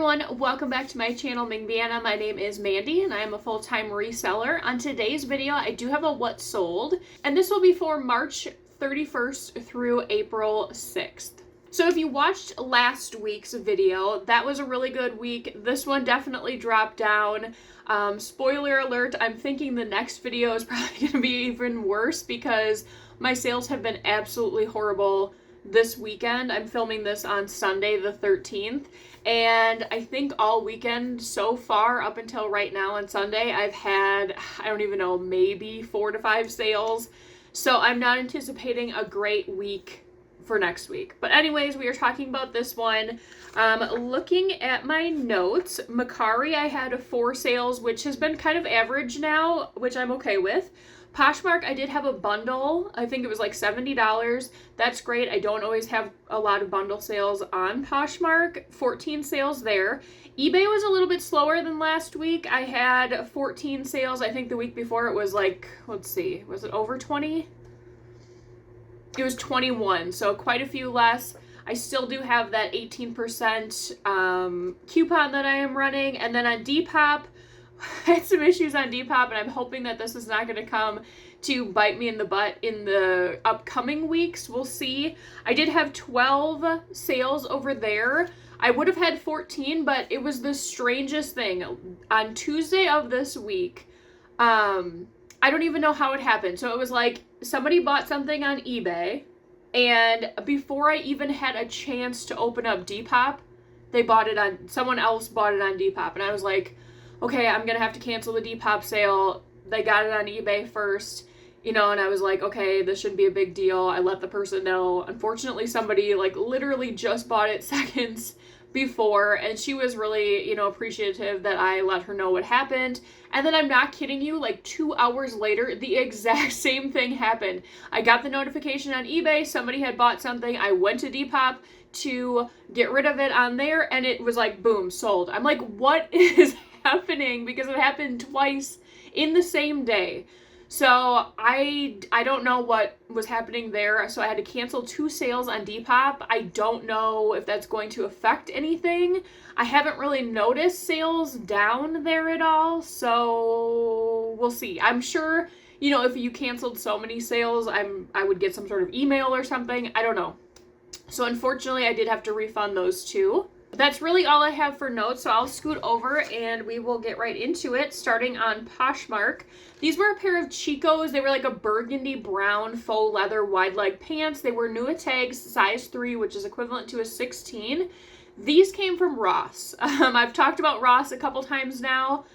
everyone, welcome back to my channel, Mingby and I. My name is Mandy and I am a full-time reseller. On today's video, I do have a what sold, and this will be for March 31st through April 6th. So if you watched last week's video, that was a really good week. This one definitely dropped down. Spoiler alert, I'm thinking the next video is probably going to be even worse because my sales have been absolutely horrible this weekend. I'm filming this on Sunday the 13th, and I think all weekend so far up until right now on Sunday I've had, I don't even know, maybe 4 to 5 sales. So I'm not anticipating a great week for next week. But anyways, we are talking about this one. Looking at my notes, Mercari I had 4 sales, which has been kind of average now, which I'm okay with. Poshmark, I did have a bundle. I think it was like $70. That's great. I don't always have a lot of bundle sales on Poshmark. 14 sales there. eBay was a little bit slower than last week. I had 14 sales. I think the week before it was like, let's see, was it over 20? It was 21, so quite a few less. I still do have that 18% coupon that I am running. And then on Depop, I had some issues on Depop, and I'm hoping that this is not going to come to bite me in the butt in the upcoming weeks. We'll see. I did have 12 sales over there. I would have had 14, but it was the strangest thing. On Tuesday of this week, I don't even know how it happened. So it was like somebody bought something on eBay, and before I even had a chance to open up Depop, someone else bought it on Depop, and I was like, okay, I'm going to have to cancel the Depop sale. They got it on eBay first, and I was like, okay, this shouldn't be a big deal. I let the person know. Unfortunately, somebody literally just bought it seconds before, and she was really, appreciative that I let her know what happened. And then I'm not kidding you, 2 hours later, the exact same thing happened. I got the notification on eBay, somebody had bought something. I went to Depop to get rid of it on there, and it was like, boom, sold. I'm like, what is happening? Because it happened twice in the same day. So I don't know what was happening there. So I had to cancel 2 sales on Depop. I don't know if that's going to affect anything. I haven't really noticed sales down there at all. So we'll see. I'm sure, if you canceled so many sales, I would get some sort of email or something. I don't know. So unfortunately, I did have to refund those 2. That's really all I have for notes, so I'll scoot over and we will get right into it, starting on Poshmark. These were a pair of Chicos. They were like a burgundy brown faux leather wide leg pants. They were new tags, size 3, which is equivalent to a 16. These came from Ross. I've talked about Ross a couple times now.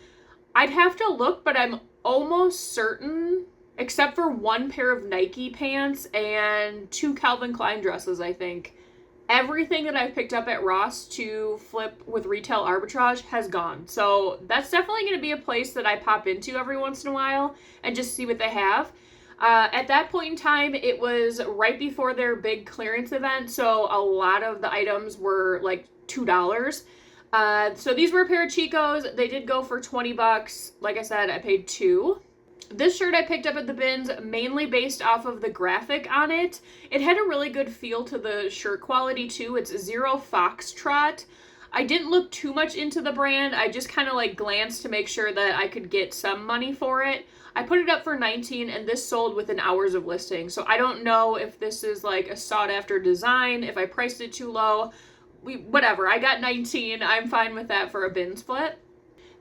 I'd have to look, but I'm almost certain, except for 1 pair of Nike pants and 2 Calvin Klein dresses, I think. Everything that I've picked up at Ross to flip with retail arbitrage has gone. So that's definitely going to be a place that I pop into every once in a while and just see what they have. At that point in time, it was right before their big clearance event, so a lot of the items were like $2. So these were a pair of Chicos. They did go for 20 bucks. Like I said, I paid 2. This shirt I picked up at the bins mainly based off of the graphic on it. It had a really good feel to the shirt quality too. It's Zero Foxtrot. I didn't look too much into the brand. I just kind of glanced to make sure that I could get some money for it. I put it up for $19, and this sold within hours of listing. So I don't know if this is a sought after design, if I priced it too low. Whatever, I got $19. I'm fine with that for a bin split.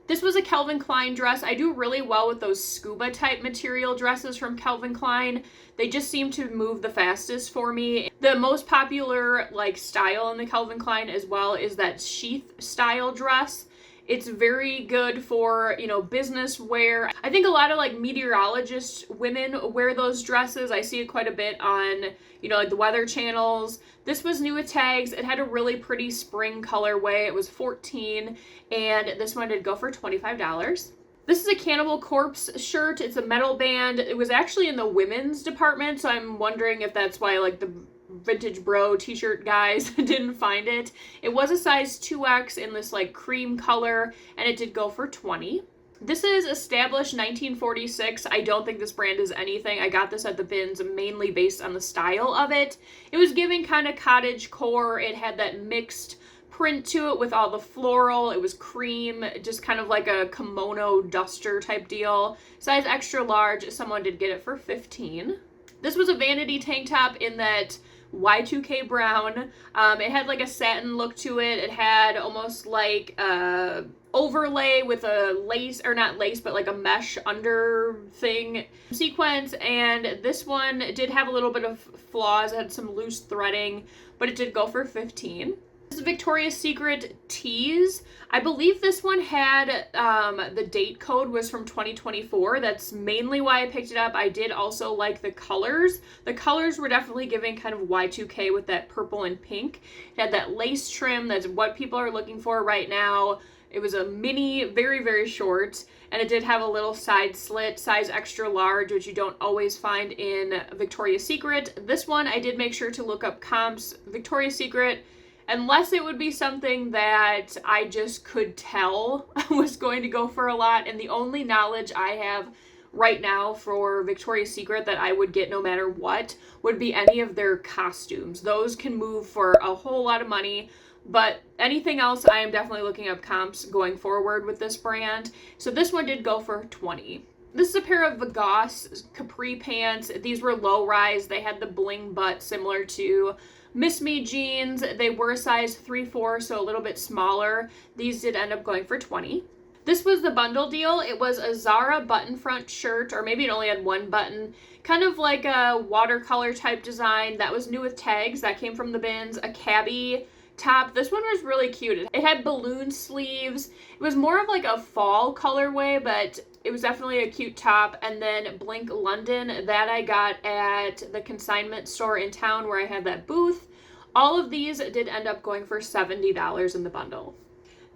This was a Calvin Klein dress. I do really well with those scuba type material dresses from Calvin Klein. They just seem to move the fastest for me. The most popular style in the Calvin Klein as well is that sheath style dress. It's very good for, business wear. I think a lot of meteorologist women wear those dresses. I see it quite a bit on, the weather channels. This was new with tags. It had a really pretty spring colorway. It was $14, and this one did go for $25. This is a Cannibal Corpse shirt. It's a metal band. It was actually in the women's department, so I'm wondering if that's why the vintage bro t-shirt guys didn't find it. It was a size 2X in this cream color, and it did go for $20. This is established 1946. I don't think this brand is anything. I got this at the bins mainly based on the style of it. It was giving kind of cottage core. It had that mixed print to it with all the floral. It was cream, just kind of like a kimono duster type deal. Size extra large. Someone did get it for $15. This was a vanity tank top in that Y2K brown. It had like a satin look to it. It had almost like a overlay with a lace, or not lace, but like a mesh under thing sequence. And this one did have a little bit of flaws. It had some loose threading, but it did go for $15. This is Victoria's Secret tees. I believe this one had, the date code was from 2024. That's mainly why I picked it up. I did also like the colors. The colors were definitely giving kind of Y2K with that purple and pink. It had that lace trim. That's what people are looking for right now. It was a mini, very, very short, and it did have a little side slit, size extra large, which you don't always find in Victoria's Secret. This one, I did make sure to look up comps. Victoria's Secret, unless it would be something that I just could tell was going to go for a lot. And the only knowledge I have right now for Victoria's Secret that I would get no matter what would be any of their costumes. Those can move for a whole lot of money. But anything else, I am definitely looking up comps going forward with this brand. So this one did go for $20. This is a pair of Vagos capri pants. These were low rise. They had the bling butt similar to Miss Me jeans. They were a size 3-4, so a little bit smaller. These did end up going for $20. This was the bundle deal. It was a Zara button front shirt, or maybe it only had one button, kind of like a watercolor type design. That was new with tags. That came from the bins. A cabbie top. This one was really cute. It had balloon sleeves. It was more of like a fall colorway, but it was definitely a cute top. And then Blink London, that I got at the consignment store in town where I had that booth. All of these did end up going for $70 in the bundle.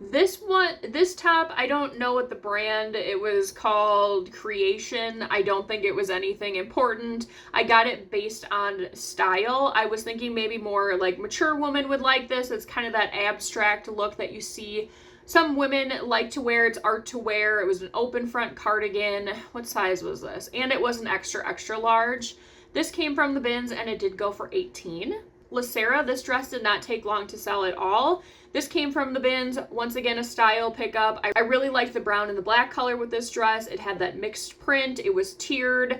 This top, I don't know what the brand, it was called Creation. I don't think it was anything important. I got it based on style. I was thinking maybe more like mature woman would like this. It's kind of that abstract look that you see some women like to wear. It's art to wear. It was an open front cardigan. What size was this? And it was an extra, extra large. This came from the bins and it did go for $18. Lacera, this dress did not take long to sell at all. This came from the bins. Once again, a style pickup. I really liked the brown and the black color with this dress. It had that mixed print. It was tiered,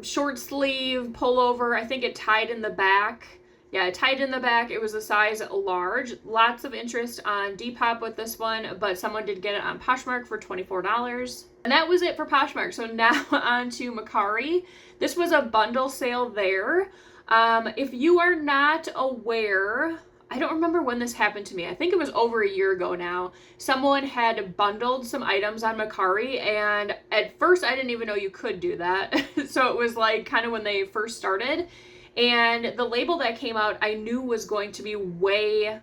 short sleeve, pullover. I think it tied in the back. Yeah, it tied in the back. It was a size large. Lots of interest on Depop with this one, but someone did get it on Poshmark for $24. And that was it for Poshmark. So now on to Mercari. This was a bundle sale there. If you are not aware, I don't remember when this happened to me. I think it was over a year ago now. Someone had bundled some items on Mercari, and at first I didn't even know you could do that. So it was like kind of when they first started, and the label that came out I knew was going to be way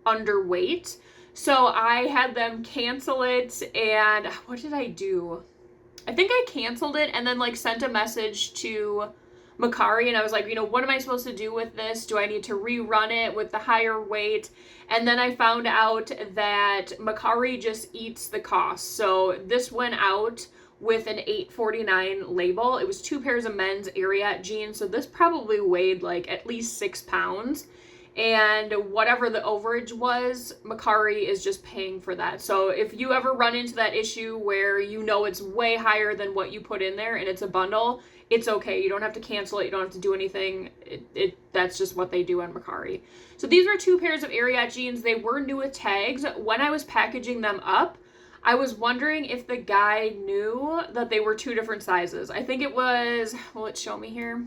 underweight. So I had them cancel it, and what did I do? I think I canceled it and then like sent a message to Mercari, and I was like, you know, what am I supposed to do with this? Do I need to rerun it with the higher weight? And then I found out that Mercari just eats the cost. So this went out with an $8.49 label. It was 2 pairs of men's Ariat jeans, so this probably weighed like at least 6 pounds. And whatever the overage was, Mercari is just paying for that. So if you ever run into that issue where you know it's way higher than what you put in there and it's a bundle, it's okay. You don't have to cancel it. You don't have to do anything. That's just what they do on Mercari. So these were 2 pairs of Ariat jeans. They were new with tags. When I was packaging them up, I was wondering if the guy knew that they were 2 different sizes. I think it was, will it show me here?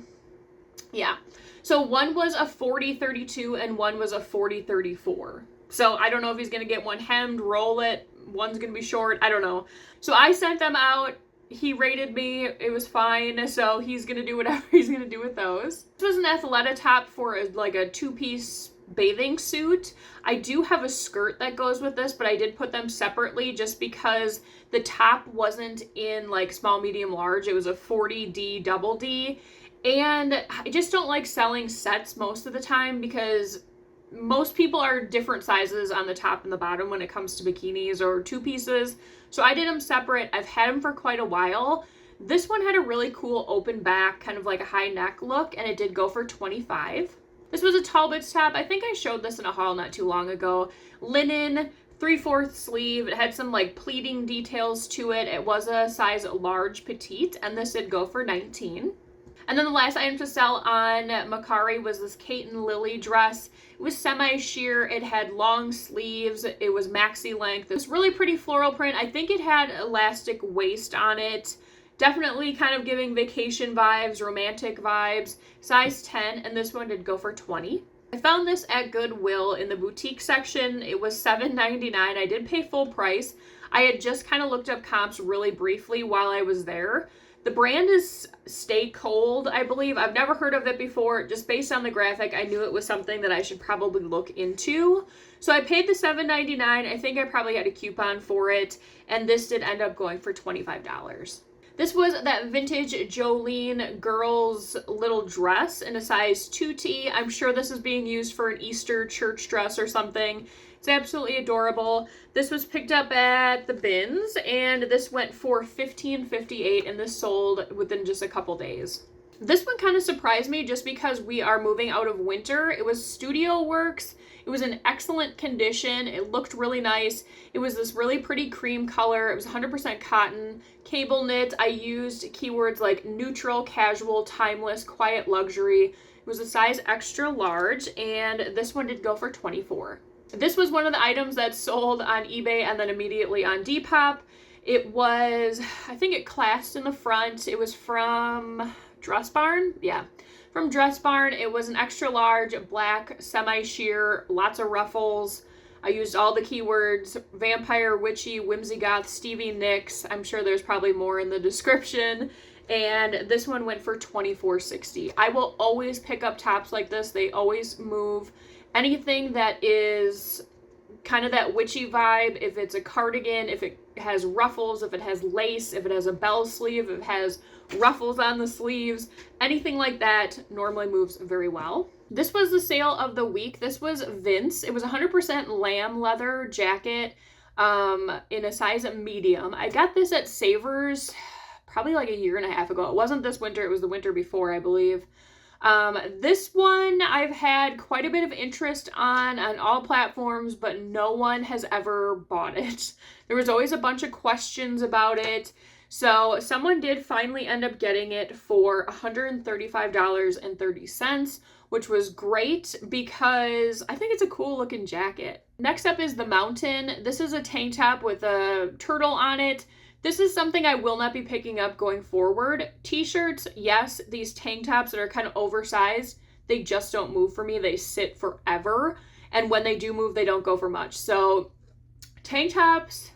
Yeah. So one was a 40-32 and one was a 40-34. So I don't know if he's going to get one hemmed, roll it. One's going to be short. I don't know. So I sent them out. He rated me. It was fine. So he's going to do whatever he's going to do with those. This was an Athleta top for like a 2-piece bathing suit. I do have a skirt that goes with this, but I did put them separately just because the top wasn't in like small, medium, large. It was a 40D double D. And I just don't like selling sets most of the time because most people are different sizes on the top and the bottom when it comes to bikinis or 2 pieces. So I did them separate. I've had them for quite a while. This one had a really cool open back, kind of like a high neck look, and it did go for $25. This was a Talbot's top. I think I showed this in a haul not too long ago. Linen, 3/4 sleeve. It had some like pleating details to it. It was a size large petite, and this did go for $19. And then the last item to sell on Mercari was this Kate and Lily dress. It was semi-sheer. It had long sleeves. It was maxi length. It was really pretty floral print. I think it had elastic waist on it. Definitely kind of giving vacation vibes, romantic vibes. Size 10, and this one did go for $20. I found this at Goodwill in the boutique section. It was $7.99. I did pay full price. I had just kind of looked up comps really briefly while I was there. The brand is Stay Cold, I believe. I've never heard of it before. Just based on the graphic, I knew it was something that I should probably look into. So I paid the $7.99. I think I probably had a coupon for it, and this did end up going for $25. This was that vintage Jolene girl's little dress in a size 2T. I'm sure this is being used for an Easter church dress or something. It's absolutely adorable. This was picked up at the bins, and this went for $15.58, and this sold within just a couple days. This one kind of surprised me just because we are moving out of winter. It was Studio Works. It was in excellent condition. It looked really nice. It was this really pretty cream color. It was 100% cotton, cable knit. I used keywords like neutral, casual, timeless, quiet luxury. It was a size extra large, and this one did go for $24. This was one of the items that sold on eBay and then immediately on Depop. It was, I think it clasped in the front. It was from Dress Barn. Yeah, from Dress Barn. It was an extra large, black, semi-sheer, lots of ruffles. I used all the keywords: vampire, witchy, whimsy goth, Stevie Nicks. I'm sure there's probably more in the description. And this one went for $24.60. I will always pick up tops like this. They always move. Anything that is kind of that witchy vibe, if it's a cardigan, if it has ruffles, if it has lace, if it has a bell sleeve, if it has ruffles on the sleeves, anything like that normally moves very well. This was the sale of the week. This was Vince. It was 100% lamb leather jacket in a size medium. I got this at Savers probably like a year and a half ago. It wasn't this winter. It was the winter before, I believe. This one I've had quite a bit of interest on all platforms, but no one has ever bought it. There was always a bunch of questions about it. So someone did finally end up getting it for $135.30, which was great because I think it's a cool looking jacket. Next up is the Mountain. This is a tank top with a turtle on it. This is something I will not be picking up going forward. T-shirts, yes. These tank tops that are kind of oversized, they just don't move for me. They sit forever. And when they do move, they don't go for much. So tank tops,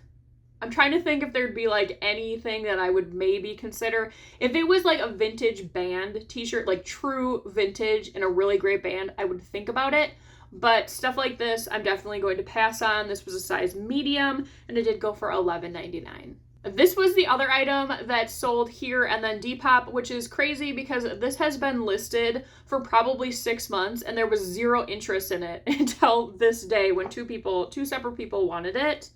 I'm trying to think if there'd be like anything that I would maybe consider. If it was like a vintage band t-shirt, like true vintage and a really great band, I would think about it. But stuff like this, I'm definitely going to pass on. This was a size medium, and it did go for $11.99. This was the other item that sold here and then Depop, which is crazy because this has been listed for probably 6 months and there was zero interest in it until this day when two separate people wanted it.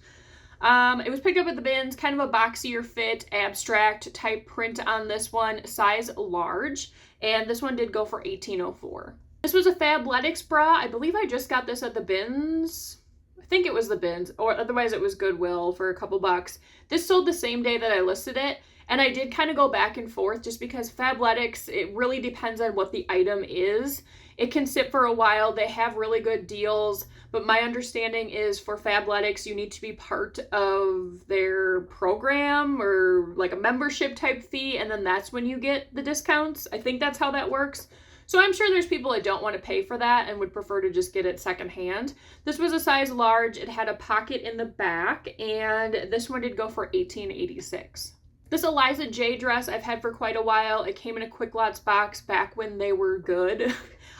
It was picked up at the bins, kind of a boxier fit, abstract type print on this one, size large, and this one did go for $18.04. This was a Fabletics bra. I believe I just got this at the bins. I think it was the bins, or otherwise it was Goodwill for a couple bucks. This sold the same day that I listed it, and I did kind of go back and forth just because Fabletics, it really depends on what the item is. It can sit for a while. They have really good deals, but my understanding is for Fabletics, you need to be part of their program or like a membership type fee, and then that's when you get the discounts. I think that's how that works. So I'm sure there's people that don't want to pay for that and would prefer to just get it secondhand. This was a size large. It had a pocket in the back, and this one did go for $18.86. This Eliza J dress I've had for quite a while. It came in a Quick Lots box back when they were good.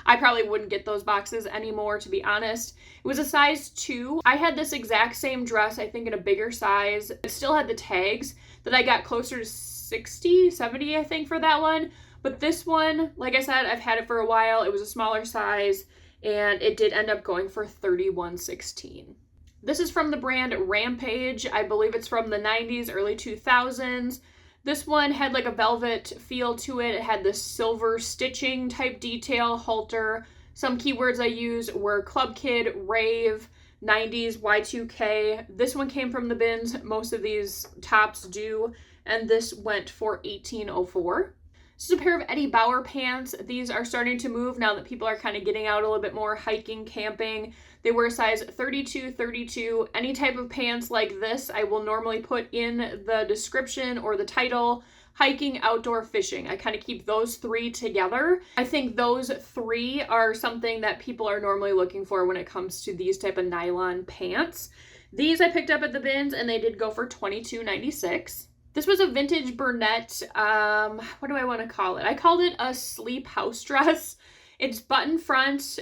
I probably wouldn't get those boxes anymore, to be honest. It was a size 2. I had this exact same dress, I think in a bigger size. It still had the tags that I got closer to 60, 70, I think, for that one. But this one, like I said, I've had it for a while. It was a smaller size, and it did end up going for $31.16. This is from the brand Rampage. I believe it's from the 90s, early 2000s. This one had like a velvet feel to it. It had this silver stitching type detail halter. Some keywords I used were club kid, rave, 90s, Y2K. This one came from the bins. Most of these tops do. And this went for $18.04. This is a pair of Eddie Bauer pants. These are starting to move now that people are kind of getting out a little bit more, hiking, camping. They were a size 32, 32. Any type of pants like this, I will normally put in the description or the title. Hiking, outdoor, fishing. I kind of keep those three together. I think those three are something that people are normally looking for when it comes to these type of nylon pants. These I picked up at the bins and they did go for $22.96. This was a vintage Burnett, what do I want to call it? I called it a sleep house dress. It's button front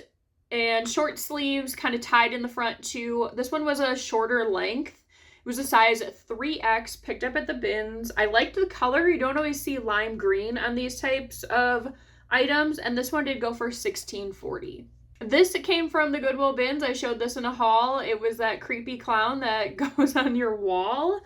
and short sleeves kind of tied in the front too. This one was a shorter length. It was a size 3X, picked up at the bins. I liked the color. You don't always see lime green on these types of items. And this one did go for $16.40. This came from the Goodwill bins. I showed this in a haul. It was that creepy clown that goes on your wall.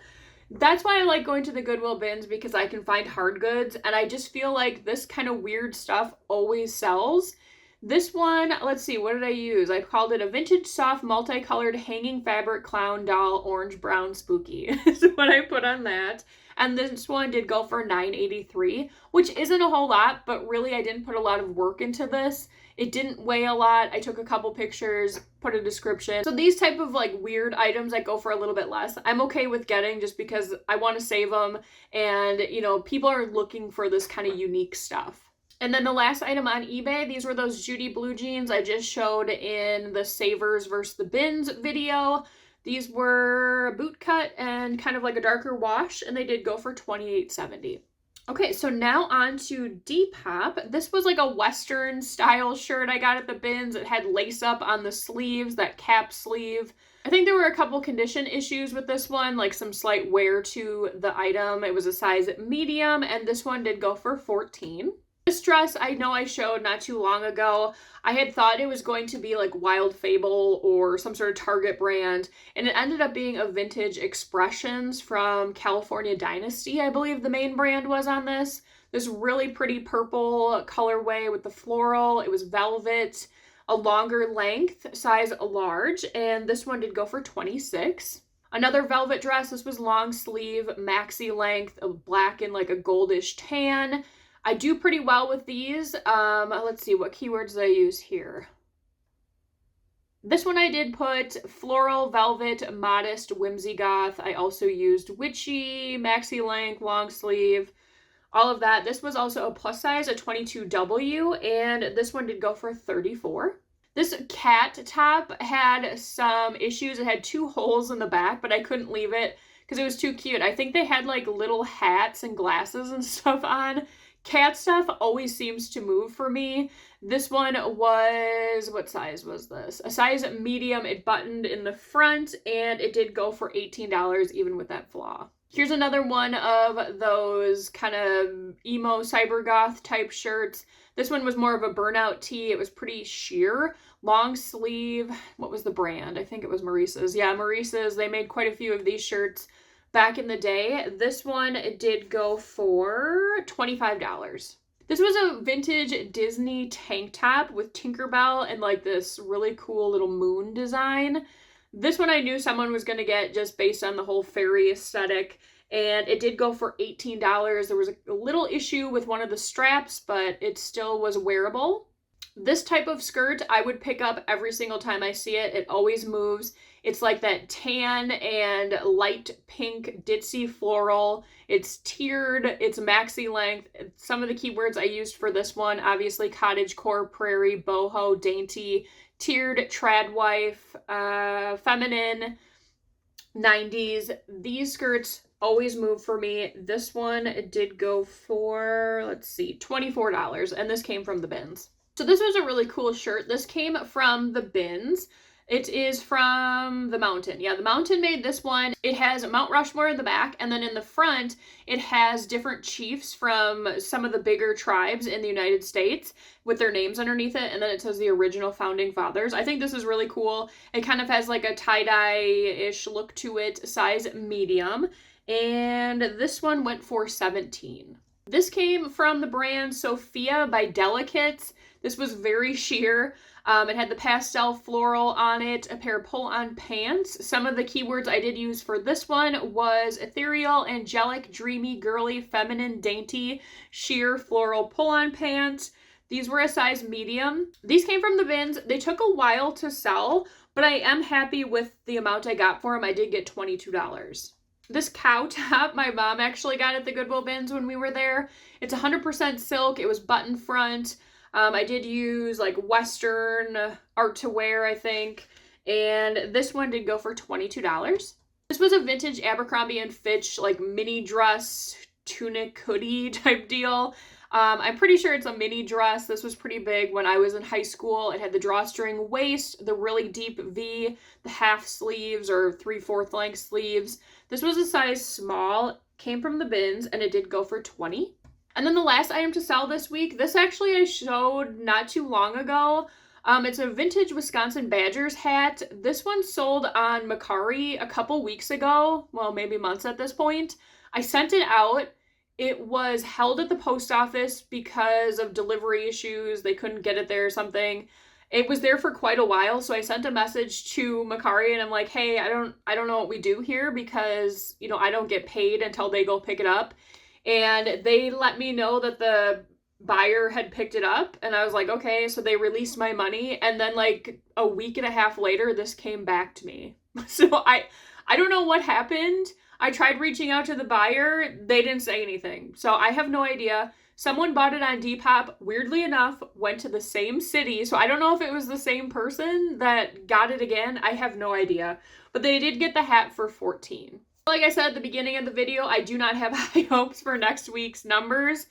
That's why I like going to the Goodwill bins, because I can find hard goods. And I just feel like this kind of weird stuff always sells. This one, let's see, what did I use? I called it a vintage soft multicolored hanging fabric clown doll orange brown spooky is what I put on that. And this one did go for $9.83, which isn't a whole lot, but really I didn't put a lot of work into this. It didn't weigh a lot. I took a couple pictures, put a description. So these type of like weird items that go for a little bit less, I'm okay with getting just because I want to save them. And, you know, people are looking for this kind of unique stuff. And then the last item on eBay, these were those Judy blue jeans I just showed in the Savers versus the Bins video. These were boot cut and kind of like a darker wash, and they did go for $28.70. Okay, so now on to Depop. This was like a Western style shirt I got at the bins. It had lace up on the sleeves, that cap sleeve. I think there were a couple condition issues with this one, like some slight wear to the item. It was a size medium, and this one did go for $14. This dress I know I showed not too long ago. I had thought it was going to be like Wild Fable or some sort of Target brand, and it ended up being a Vintage Expressions from California Dynasty, I believe the main brand was on this. This really pretty purple colorway with the floral. It was velvet, a longer length, size large, and this one did go for $26. Another velvet dress. This was long sleeve, maxi length, black and like a goldish tan. I do pretty well with these. Let's see what keywords I use here. This one I did put floral, velvet, modest, whimsy goth. I also used witchy, maxi length, long sleeve, all of that. This was also a plus size, a 22W, and this one did go for $34. This cat top had some issues. It had 2 holes in the back, but I couldn't leave it because it was too cute. I think they had like little hats and glasses and stuff on. Cat stuff always seems to move for me. This one was, what size was this? A size medium. It buttoned in the front, and it did go for $18 even with that flaw. Here's another one of those kind of emo cyber goth type shirts. This one was more of a burnout tee. It was pretty sheer, long sleeve. What was the brand? I think it was Maurice's. Yeah, Maurice's. They made quite a few of these shirts back in the day. This one did go for $25. This was a vintage Disney tank top with Tinkerbell and like this really cool little moon design. This one I knew someone was going to get just based on the whole fairy aesthetic, and it did go for $18. There was a little issue with one of the straps, but it still was wearable. This type of skirt I would pick up every single time I see it. It always moves. It's like that tan and light pink ditzy floral. It's tiered, it's maxi length. Some of the keywords I used for this one, obviously cottagecore, prairie, boho, dainty, tiered, trad wife, feminine, 90s. These skirts always move for me. This one did go for, let's see, $24, and this came from the bins. So this was a really cool shirt. This came from the bins. It is from the Mountain. Yeah, the Mountain made this one. It has Mount Rushmore in the back, and then in the front, it has different chiefs from some of the bigger tribes in the United States with their names underneath it, and then it says the original founding fathers. I think this is really cool. It kind of has like a tie-dye-ish look to it, size medium, and this one went for $17. This came from the brand Sophia by Delicates. This was very sheer. It had the pastel floral on it, a pair of pull-on pants. Some of the keywords I did use for this one was ethereal, angelic, dreamy, girly, feminine, dainty, sheer, floral pull-on pants. These were a size medium. These came from the bins. They took a while to sell, but I am happy with the amount I got for them. I did get $22. This cow top, my mom actually got at the Goodwill bins when we were there. It's 100% silk. It was button front. I did use like Western art to wear, I think. And this one did go for $22. This was a vintage Abercrombie & Fitch like mini dress, tunic hoodie type deal. I'm pretty sure it's a mini dress. This was pretty big when I was in high school. It had the drawstring waist, the really deep V, the half sleeves or 3/4 length sleeves. This was a size small, came from the bins, and it did go for $20. And then the last item to sell this week, this actually I showed not too long ago. It's a vintage Wisconsin Badgers hat. This one sold on Mercari a couple weeks ago. Well, maybe months at this point. I sent it out. It was held at the post office because of delivery issues. They couldn't get it there or something. It was there for quite a while, so I sent a message to Mercari and I'm like, hey, I don't know what we do here because, you know, I don't get paid until they go pick it up. And they let me know that the buyer had picked it up, and I was like, okay, so they released my money, and then like a week and a half later, this came back to me. So I don't know what happened. I tried reaching out to the buyer. They didn't say anything. So I have no idea. Someone bought it on Depop, weirdly enough, went to the same city. So I don't know if it was the same person that got it again. I have no idea. But they did get the hat for $14. Like I said at the beginning of the video, I do not have high hopes for next week's numbers.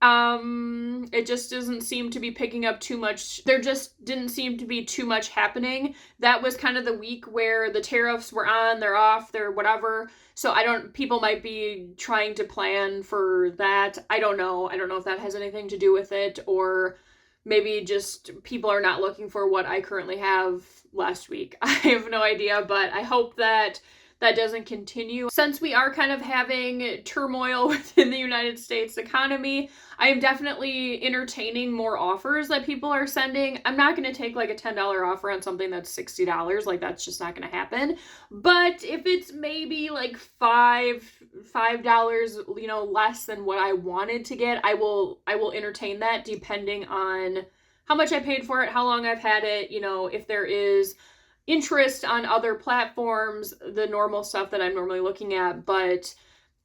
It just doesn't seem to be picking up too much. There just didn't seem to be too much happening. That was kind of the week where the tariffs were on, they're off, they're whatever. So people might be trying to plan for that. I don't know. I don't know if that has anything to do with it, or maybe just people are not looking for what I currently have last week. I have no idea, but I hope that that doesn't continue. Since we are kind of having turmoil within the United States economy, I am definitely entertaining more offers that people are sending. I'm not going to take like a $10 offer on something that's $60. Like, that's just not going to happen. But if it's maybe like $5, you know, less than what I wanted to get, I will entertain that depending on how much I paid for it, how long I've had it, you know, if there is interest on other platforms, the normal stuff that I'm normally looking at. But,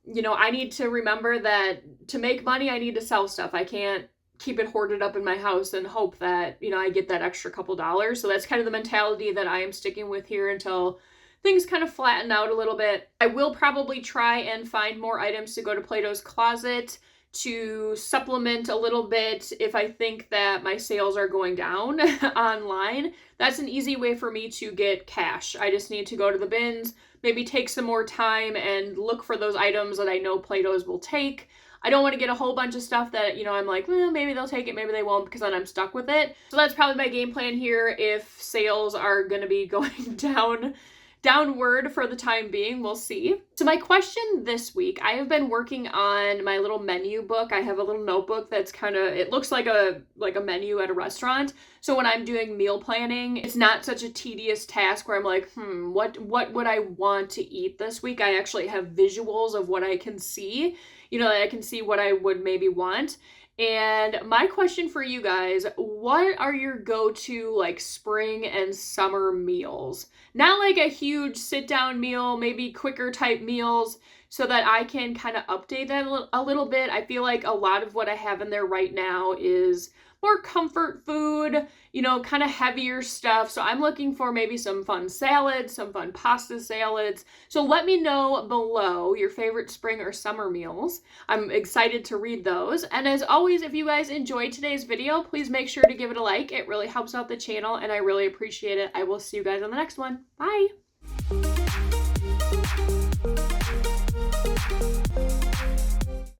you know, I need to remember that to make money, I need to sell stuff. I can't keep it hoarded up in my house and hope that, you know, I get that extra couple dollars. So that's kind of the mentality that I am sticking with here until things kind of flatten out a little bit. I will probably try and find more items to go to Plato's Closet to supplement a little bit if I think that my sales are going down online. That's an easy way for me to get cash. I just need to go to the bins, maybe take some more time and look for those items that I know Plato's will take. I don't want to get a whole bunch of stuff that, you know, I'm like, well, maybe they'll take it, maybe they won't, because then I'm stuck with it. So that's probably my game plan here if sales are going to be going downward for the time being. We'll see. So my question this week, I have been working on my little menu book. I have a little notebook that's kind of, it looks like a menu at a restaurant. So when I'm doing meal planning, it's not such a tedious task where I'm like, what would I want to eat this week? I actually have visuals of what I can see, you know, I can see what I would maybe want. And my question for you guys, what are your go-to like spring and summer meals? Not like a huge sit-down meal, maybe quicker type meals, so that I can kind of update that a little bit. I feel like a lot of what I have in there right now is more comfort food, you know, kind of heavier stuff. So I'm looking for maybe some fun salads, some fun pasta salads. So let me know below your favorite spring or summer meals. I'm excited to read those. And as always, if you guys enjoyed today's video, please make sure to give it a like. It really helps out the channel and I really appreciate it. I will see you guys on the next one. Bye.